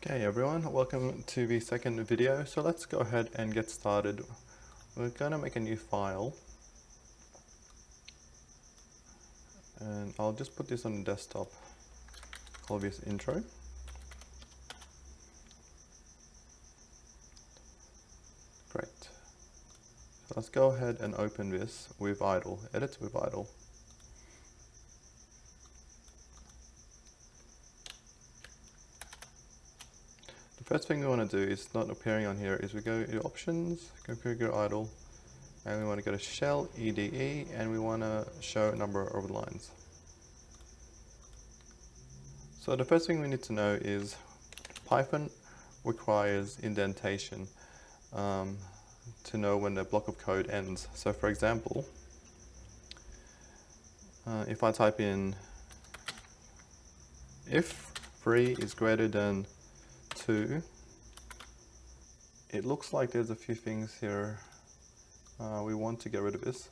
Okay everyone, welcome to the second video. So let's go ahead and get started. We're going to make a new file and I'll just put this on the desktop, call this intro. Great. So let's go ahead and open this with idle, edit with idle. The first thing we want to do is not appearing on here is we go to options, configure idle, and we want to go to shell EDE and we want to show a number of lines. So the first thing we need to know is Python requires indentation to know when the block of code ends. So for example, if I type in if 3 is greater than 2, it looks like there's a few things here we want to get rid of this.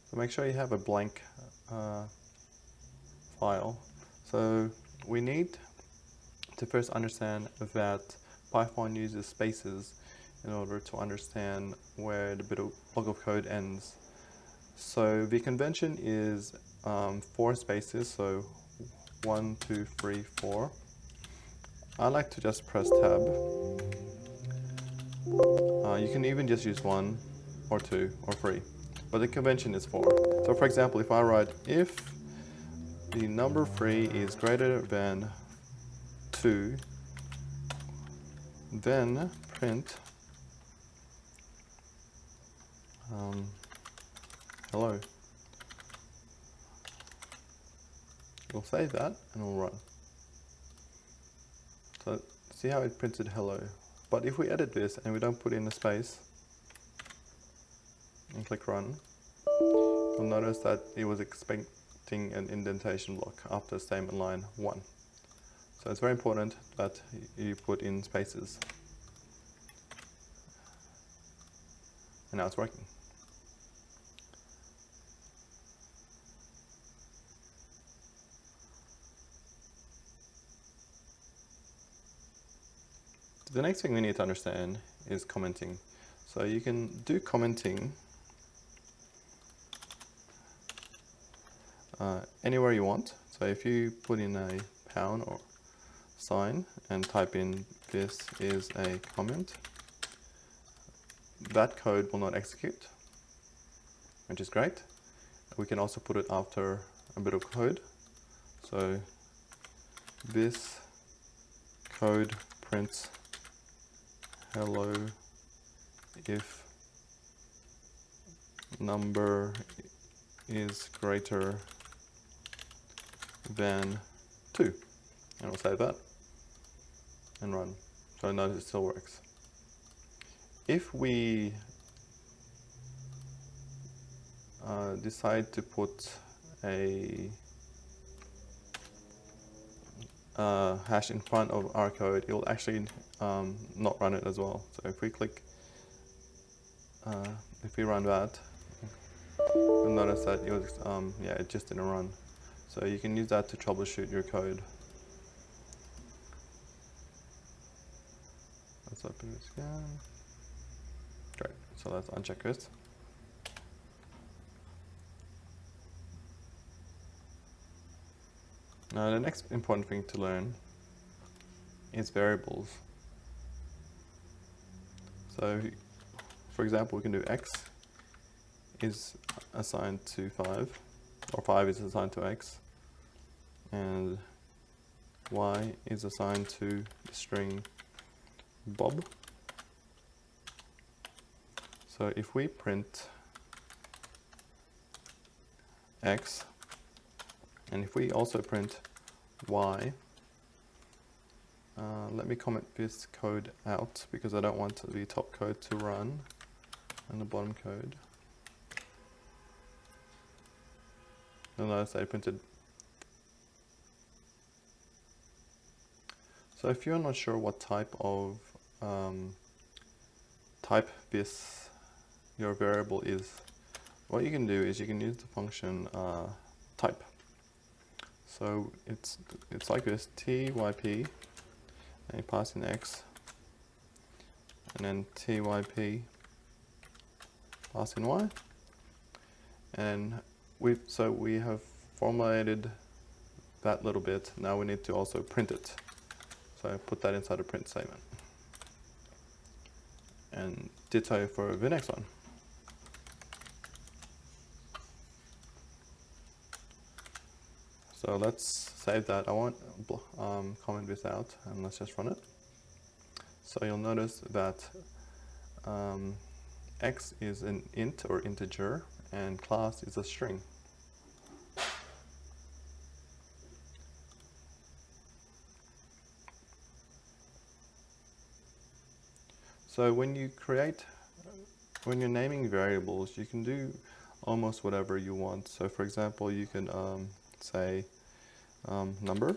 So make sure you have a blank file. So we need to first understand that Python uses spaces in order to understand where the block of code ends. So the convention is 4 spaces, so 1, 2, 3, 4. I like to just press tab. You can even just use 1 or 2 or 3, but the convention is 4. So for example, if I write if the number 3 is greater than 2, then print hello. We'll save that and we'll run. So see how it printed hello. But if we edit this and we don't put in a space and click run, you'll notice that it was expecting an indentation block after statement line 1. So it's very important that you put in spaces. And now it's working. The next thing we need to understand is commenting. So you can do commenting anywhere you want. So if you put in a pound or sign and type in this is a comment, that code will not execute, which is great. We can also put it after a bit of code. So this code prints hello if number is greater than 2. And we'll save that and run. So notice it still works. If we decide to put a hash in front of our code, it will actually not run it as well. So if we click, if we run that, you'll notice that it was, yeah, it just didn't run. So you can use that to troubleshoot your code. Let's open this again. Great, so let's uncheck this. Now the next important thing to learn is variables. So for example, we can do x is assigned to 5, or 5 is assigned to x, and y is assigned to the string Bob. So if we print x, and if we also print y, let me comment this code out because I don't want the top code to run and the bottom code. You'll notice I printed. So if you're not sure what type of type your variable is, what you can do is you can use the function type. So it's like this, typ, and you pass in x, and then typ pass in y, and we have formulated that little bit. Now we need to also print it. So I put that inside a print statement. And ditto for the next one. So let's save that. I won't comment this out, and let's just run it. So you'll notice that x is an int or integer, and class is a string. So when you're naming variables, you can do almost whatever you want. So for example, you can say number,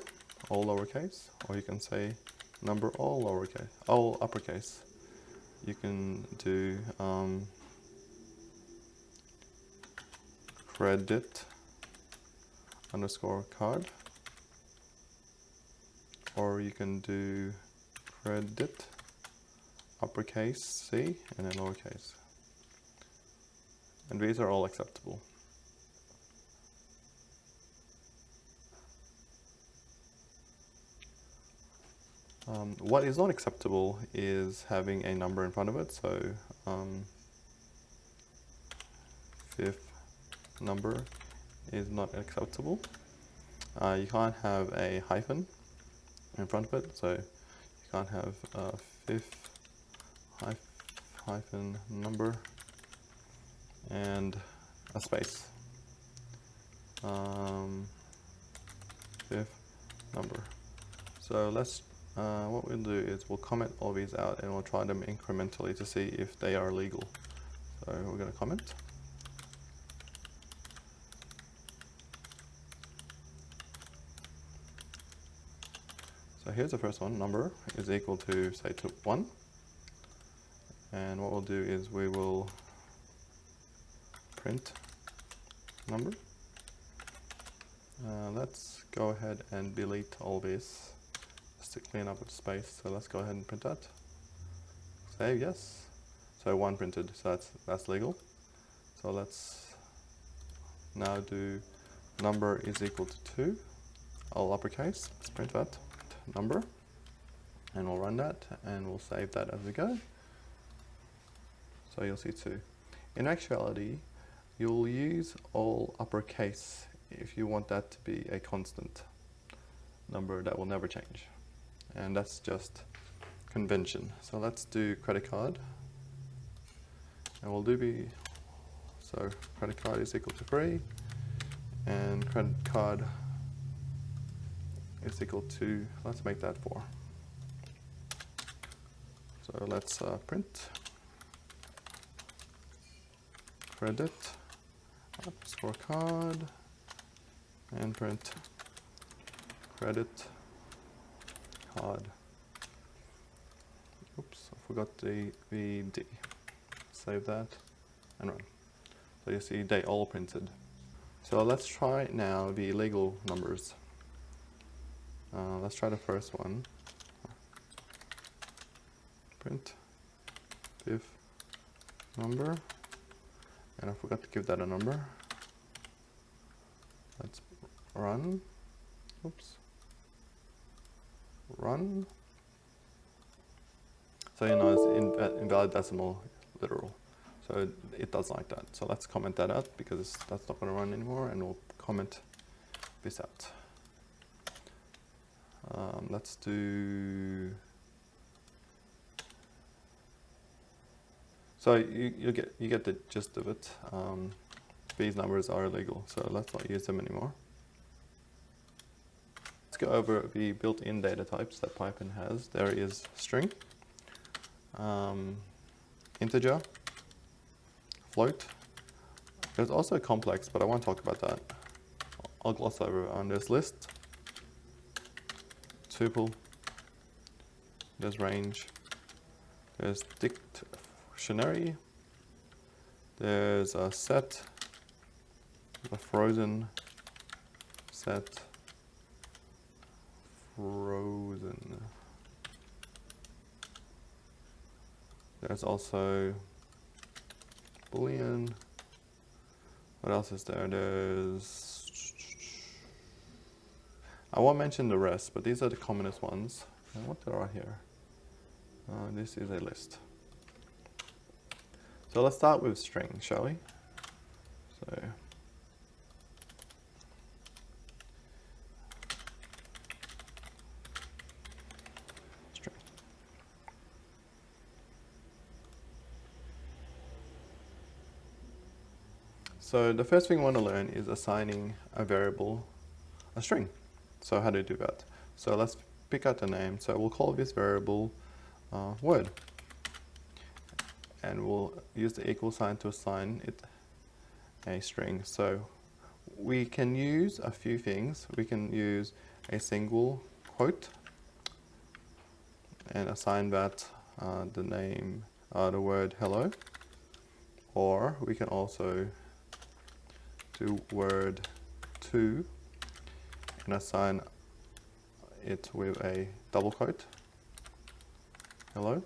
all lowercase, or you can say number, all lowercase, all uppercase. You can do credit underscore card, or you can do credit uppercase C and then lowercase. And these are all acceptable. What is not acceptable is having a number in front of it. So fifth number is not acceptable. You can't have a hyphen in front of it, so you can't have fifth hyphen number and a space. Fifth number. So let's what we'll do is we'll comment all these out and we'll try them incrementally to see if they are legal. So we're going to comment. So here's the first one, number is equal to, say, to 1. And what we'll do is we will print number. Let's go ahead and delete all this just to clean up the space. So let's go ahead and print that. Save, yes. So 1 printed, so that's legal. So let's now do number is equal to 2, all uppercase. Let's print that number, and we'll run that, and we'll save that as we go. So you'll see 2. In actuality, you'll use all uppercase if you want that to be a constant number that will never change. And that's just convention. So let's do credit card. And we'll do so credit card is equal to 3, and credit card is equal to, let's make that 4. So let's print credit scorecard and print credit card. Oops, I forgot the D. Save that and run. So you see they all printed. So let's try now the legal numbers. Let's try the first one. Print fifth number, and I forgot to give that a number. Let's run. Oops. Run. So you know it's invalid decimal literal. So it does like that. So let's comment that out because that's not going to run anymore, and we'll comment this out. Let's do. So you get the gist of it. These numbers are illegal, so let's not use them anymore. Let's go over the built-in data types that Python has. There is string, integer, float. There's also complex, but I won't talk about that. I'll gloss over on this list. Tuple, there's range, there's dictionary, there's a set, a frozen set, frozen There's also Boolean. What else is there? I won't mention the rest, but these are the commonest ones. And what there are here? This is a list. So let's start with string, shall we? So string. So the first thing we want to learn is assigning a variable a string. So how do you do that? So let's pick out the name. So we'll call this variable word. And we'll use the equal sign to assign it a string. So we can use a few things. We can use a single quote and assign that the name, the word hello. Or we can also do word2 and assign it with a double quote, hello.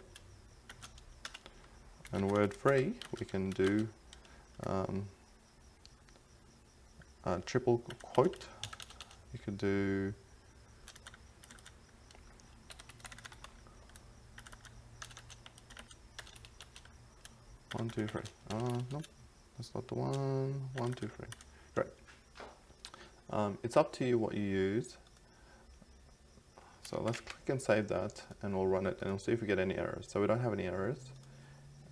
And word3, we can do a triple quote. You could do one, two, three. Nope, that's not the one. 1, 2, 3. Great. It's up to you what you use. So let's click and save that, and we'll run it, and we'll see if we get any errors. So we don't have any errors.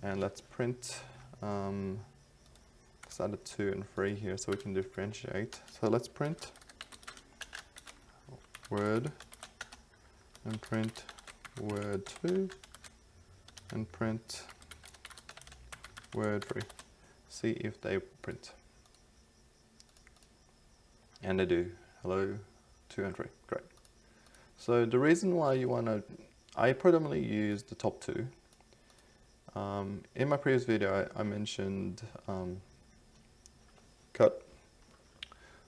And let's print, let's add a 2 and 3 here so we can differentiate. So let's print word, and print word2, and print word3. See if they print. And they do. Hello, 2 and 3. Great. So the reason why you want to, I predominantly use the top two. In my previous video, I mentioned cut.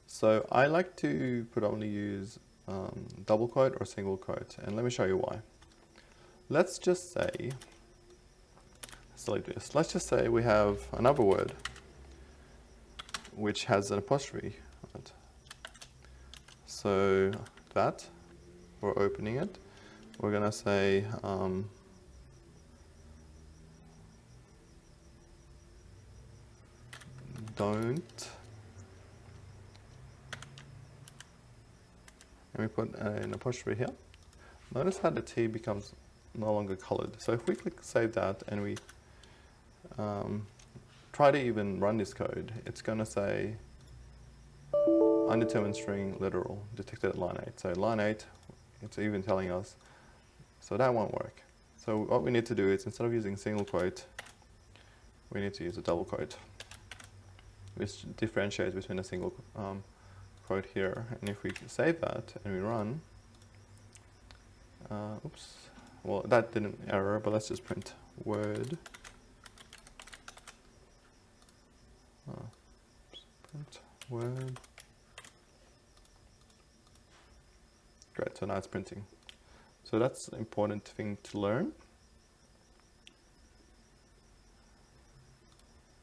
So I like to predominantly use double quote or single quote, and let me show you why. Let's just say, let's just say we have another word which has an apostrophe on it. So that, we're opening it, we're gonna say don't, and we put an apostrophe here. Notice how the T becomes no longer colored. So if we click save that and we try to even run this code, it's going to say undetermined string literal detected at line 8. So line 8, it's even telling us, so that won't work. So what we need to do is, instead of using single quote, we need to use a double quote, which differentiates between a single quote here. And if we save that and we run, oops, well that didn't error, but let's just print word. Print word. Great, so now it's printing. So that's an important thing to learn.